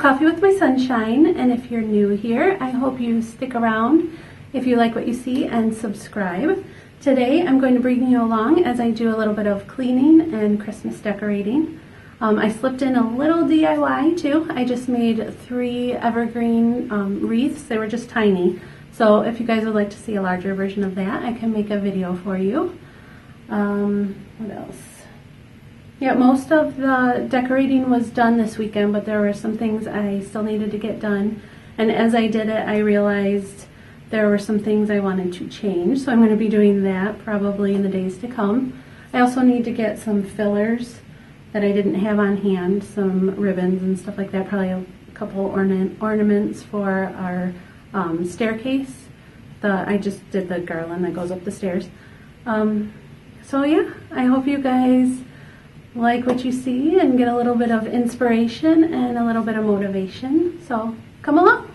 Coffee with My Sunshine, and if you're new here, I hope you stick around if you like what you see and subscribe. Today I'm going to bring you along as I do a little bit of cleaning and Christmas decorating. I slipped in a little DIY too. I just made 3 evergreen wreaths. They were just tiny. So if you guys would like to see a larger version of that, I can make a video for you. What else? Yeah, most of the decorating was done this weekend, but there were some things I still needed to get done. And as I did it, I realized there were some things I wanted to change. So I'm going to be doing that probably in the days to come. I also need to get some fillers that I didn't have on hand, some ribbons and stuff like that, probably a couple ornaments for our staircase. I just did the garland that goes up the stairs. So yeah, I hope you guys like what you see and get a little bit of inspiration and a little bit of motivation. So come along.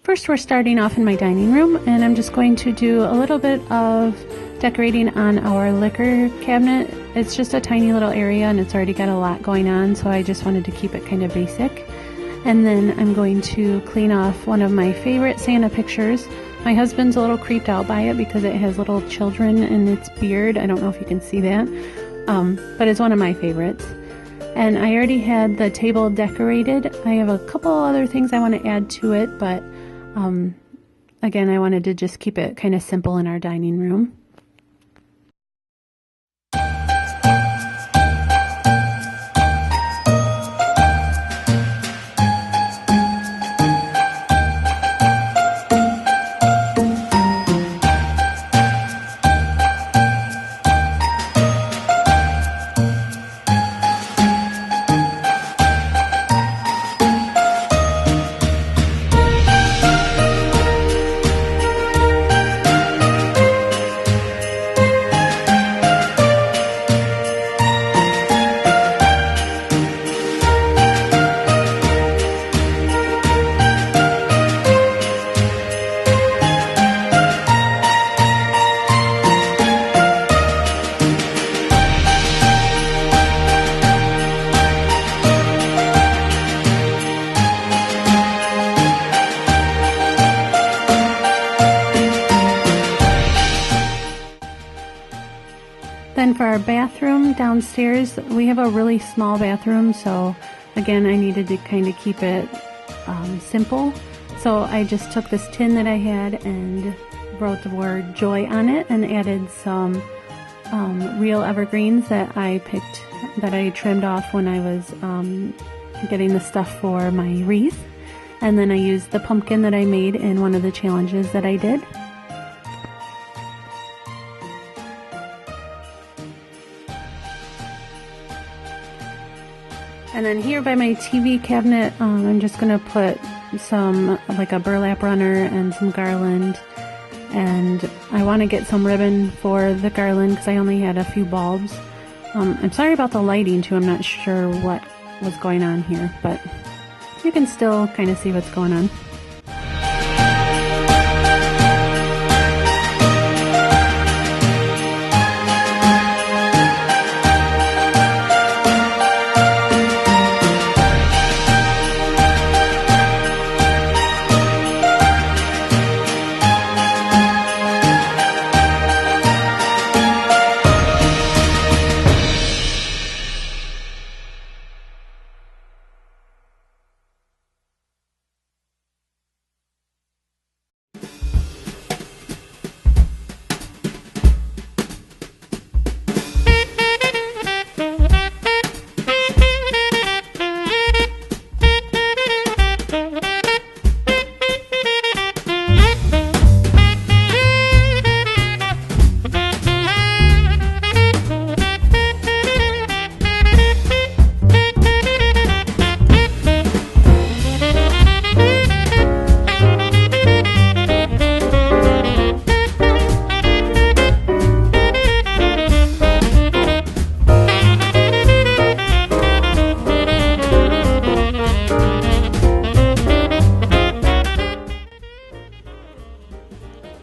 First, we're starting off in my dining room, and I'm just going to do a little bit of decorating on our liquor cabinet. It's just a tiny little area and it's already got a lot going on, so I just wanted to keep it kind of basic. And then I'm going to clean off one of my favorite Santa pictures. My husband's a little creeped out by it because it has little children in its beard. I don't know if you can see that, but it's one of my favorites. And I already had the table decorated. I have a couple other things I want to add to it, but again, I wanted to just keep it kind of simple in our dining room. Then for our bathroom downstairs, we have a really small bathroom, so again, I needed to kind of keep it simple. So I just took this tin that I had and wrote the word joy on it and added some real evergreens that I picked, that I trimmed off when I was getting the stuff for my wreath. And then I used the pumpkin that I made in one of the challenges that I did. And then here by my TV cabinet, I'm just going to put some, like a burlap runner and some garland. And I want to get some ribbon for the garland because I only had a few bulbs. I'm sorry about the lighting too, I'm not sure what was going on here, but you can still kind of see what's going on.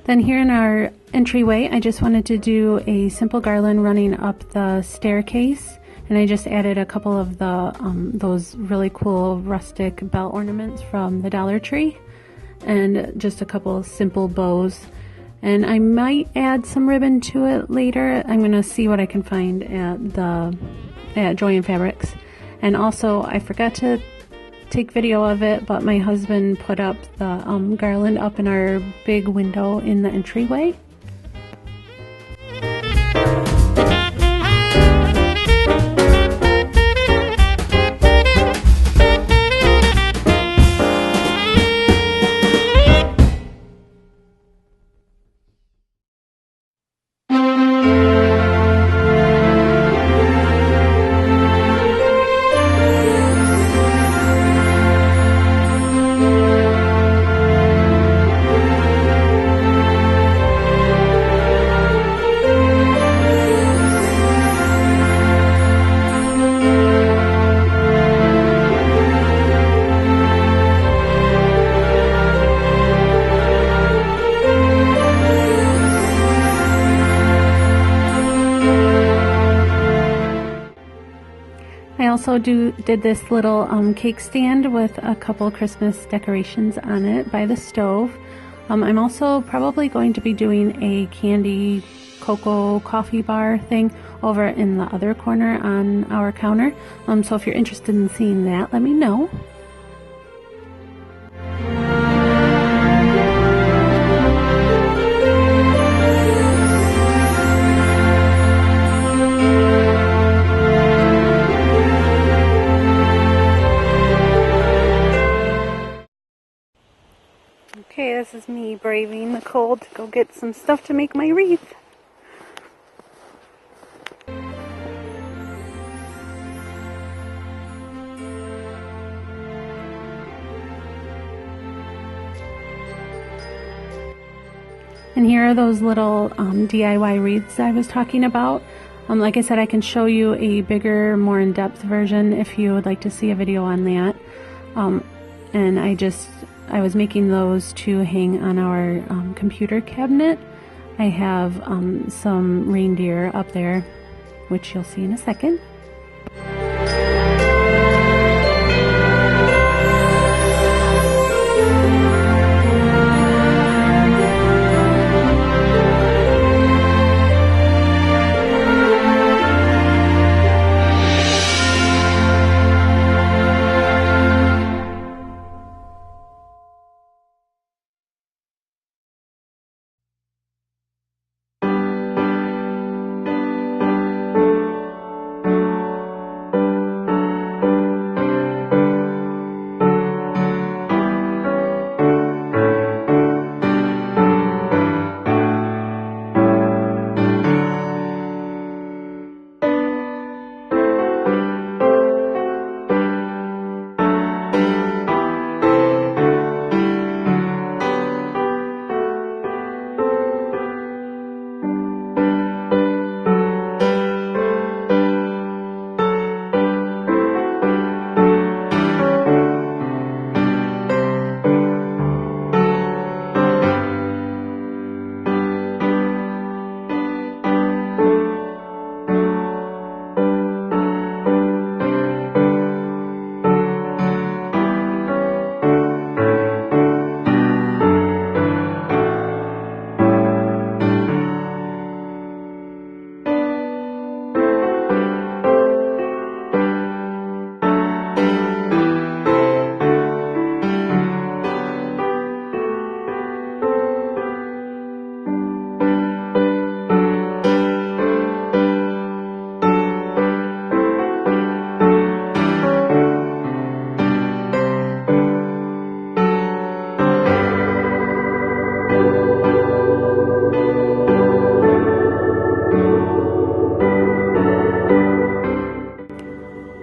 Then here in our entryway, I just wanted to do a simple garland running up the staircase And I just added a couple of the those really cool rustic bell ornaments from the Dollar Tree, and just a couple of simple bows. And I might add some ribbon to it later. I'm gonna see what I can find at Joy Fabrics. And also, I forgot to take video of it, but my husband put up the garland up in our big window in the entryway. I also did this little cake stand with a couple Christmas decorations on it by the stove. I'm also probably going to be doing a candy cocoa coffee bar thing over in the other corner on our counter. So if you're interested in seeing that, let me know. Okay, this is me braving the cold to go get some stuff to make my wreath. And here are those little DIY wreaths I was talking about. Like I said, I can show you a bigger, more in-depth version if you would like to see a video on that. And I was making those to hang on our computer cabinet. I have some reindeer up there, which you'll see in a second.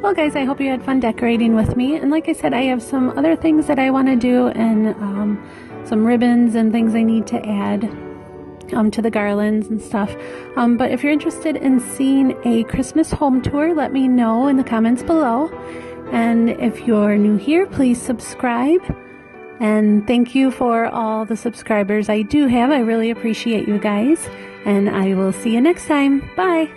Well guys, I hope you had fun decorating with me, and like I said, I have some other things that I want to do, and some ribbons and things I need to add to the garlands and stuff. But if you're interested in seeing a Christmas home tour, let me know in the comments below. And if you're new here, please subscribe. And thank you for all the subscribers I do have. I really appreciate you guys. And I will see you next time. Bye!